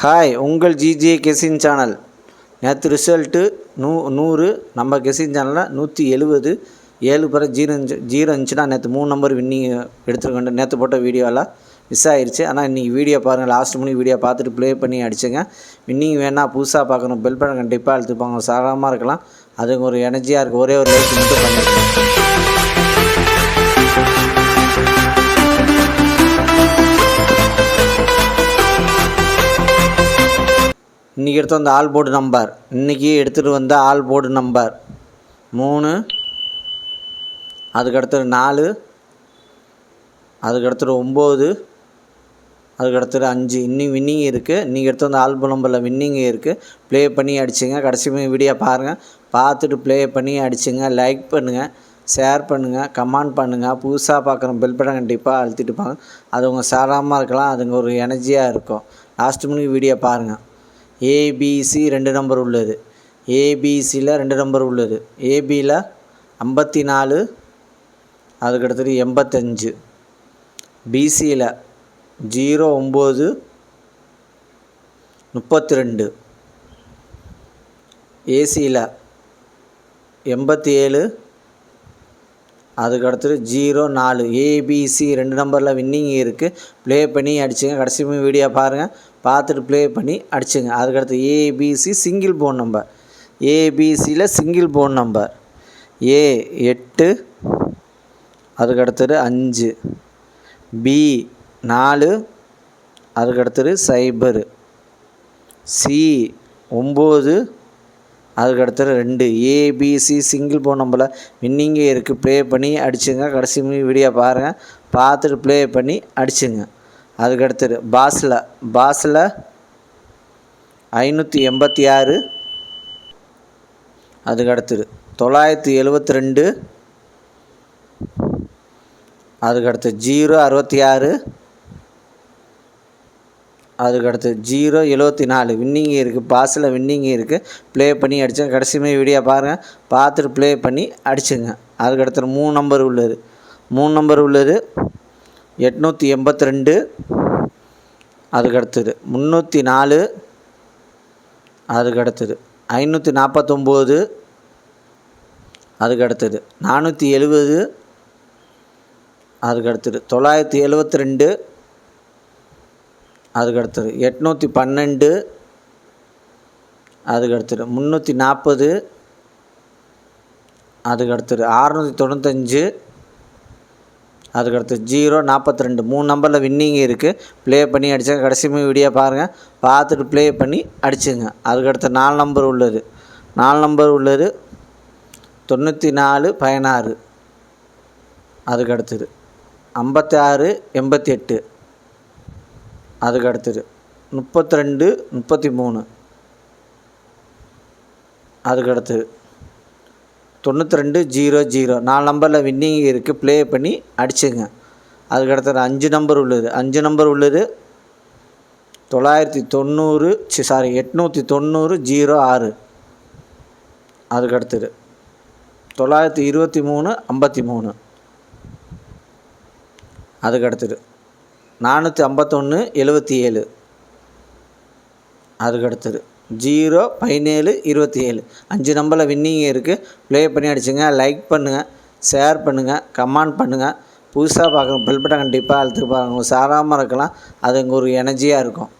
Hi, உங்கள் GJ கெசின் channel. நேற்று result 100. நம்ம கெசின் சேனலில் 170. 7 பிற ஜீரோ இருந்துச்சுன்னா நேற்று 3 நம்பர் வின்னிங் எடுத்துருக்கோம். நேற்று போட்ட வீடியோவில் மிஸ் ஆயிடுச்சு. ஆனால் இன்றைக்கி வீடியோ பாருங்கள், லாஸ்ட் மணி வீடியோ பார்த்துட்டு ப்ளே பண்ணி அடிச்சுங்க. வின்னிங் வேணால் புதுசாக பார்க்கணும், பெல் பட்டன் கண்டிப்பாக அழுத்துப்பாங்க. சாதாரணமாக இருக்கலாம், அதுக்கு ஒரு எனர்ஜியாக இருக்குது. ஒரே ஒரு லைக் மட்டும் பண்ணியிருக்கேன். இன்றைக்கி எடுத்து வந்த ஆல் போர்டு நம்பர், இன்றைக்கி எடுத்துகிட்டு வந்த ஆல் போர்டு நம்பர் 3, அதுக்கடுத்தது 4, அதுக்கடுத்தது 9, அதுக்கடுத்தது 5. இன்னும் வின்னிங் இருக்குது. இன்றைக்கி எடுத்து வந்த ஆல் போர்டு நம்பரில் வின்னிங் இருக்குது. ப்ளே பண்ணி அடிச்சுங்க. கடைசி வீடியோ பாருங்கள், பார்த்துட்டு ப்ளே பண்ணி அடிச்சுங்க. லைக் பண்ணுங்கள், ஷேர் பண்ணுங்கள், கமெண்ட் பண்ணுங்கள். புதுசாக பார்க்குற பெல் பட்டன் கண்டிப்பாக அழுத்திட்டு பாங்க. அது உங்கள் சாராமல் இருக்கலாம், அதுங்க ஒரு எனர்ஜியாக இருக்கும். லாஸ்ட் மணி வீடியோ பாருங்கள். ஏபிசி 2 நம்பர் உள்ளது. ஏபிசியில் 2 நம்பர் உள்ளது. ஏபியில் 54, அதுக்கடுத்தது 85. பிசியில் 09, 32. ஏசியில் 87, அதுக்கடுத்தது 04. ஏபிசி 2 நம்பரில் வின்னிங் இருக்குது. ப்ளே பண்ணி அடிச்சுங்க. கடைசி வீடியோ பாருங்கள், பார்த்துட்டு ப்ளே பண்ணி அடிச்சுங்க. அதுக்கடுத்து ஏபிசி சிங்கிள் போன் நம்பர். ஏபிசியில் சிங்கிள் போன் நம்பர் A8, அதுக்கடுத்தது 5. B4, அதுக்கடுத்தது 0. C9, அதுக்கடுத்தது 2. ஏபிசி சிங்கிள் போன் நம்பரில் வின்னிங்கே இருக்குது. ப்ளே பண்ணி அடிச்சுங்க. கடைசி வீடியோ பாருங்கள், பார்த்துட்டு ப்ளே பண்ணி அடிச்சுங்க. அதுக்கடுத்தது பாஸில் 586, அதுக்கடுத்தது 972, அதுக்கடுத்து 066, அதுக்கடுத்து 074. வின்னிங் இருக்குது. பாஸில் வின்னிங் இருக்குது. ப்ளே பண்ணி அடிச்சுங்க. கடைசி வீடியோ பாருங்கள், பார்த்துட்டு ப்ளே பண்ணி அடிச்சுங்க. அதுக்கடுத்து 3 நம்பர் உள்ளது. 3 நம்பர் உள்ளது 882, அதுக்கடுத்தது 304, அதுக்கடுத்தது 549, அதுக்கடுத்தது 470, அதுக்கடுத்தது 972, அதுக்கடுத்தது 812, அதுக்கடுத்தது 340, அதுக்கடுத்தது 695, அதுக்கடுத்து 042. 3 நம்பரில் வின்னிங் இருக்குது. ப்ளே பண்ணி அடிச்சுங்க. கடைசி வீடியோ பாருங்கள், பார்த்துட்டு ப்ளே பண்ணி அடிச்சுங்க. அதுக்கடுத்து 4 நம்பர் உள்ளது. 4 நம்பர் உள்ளது 9416, அதுக்கடுத்தது 5688, அதுக்கடுத்தது 3233, அதுக்கடுத்தது 9200. 4 நம்பரில் வின்னிங் இருக்குது. ப்ளே பண்ணி அடிச்சுங்க. அதுக்கடுத்தது 5 நம்பர் உள்ளது. 5 நம்பர் உள்ளது 890 06, அதுக்கடுத்தது 923 53, அதுக்கடுத்தது 451 77, அதுக்கடுத்தது 017 27. 5 நம்பரில் வின்னிங் இருக்குது. ப்ளே பண்ணி அடிச்சுங்க. லைக் பண்ணுங்கள், ஷேர் பண்ணுங்கள், கமெண்ட் பண்ணுங்கள். புதுசாக பார்க்குற பெல் பட்டன் கண்டிப்பாக அழுத்து பாருங்கள். சாதாரணமாக இருக்கலாம், அது இங்கே ஒரு எனர்ஜியாக இருக்கும்.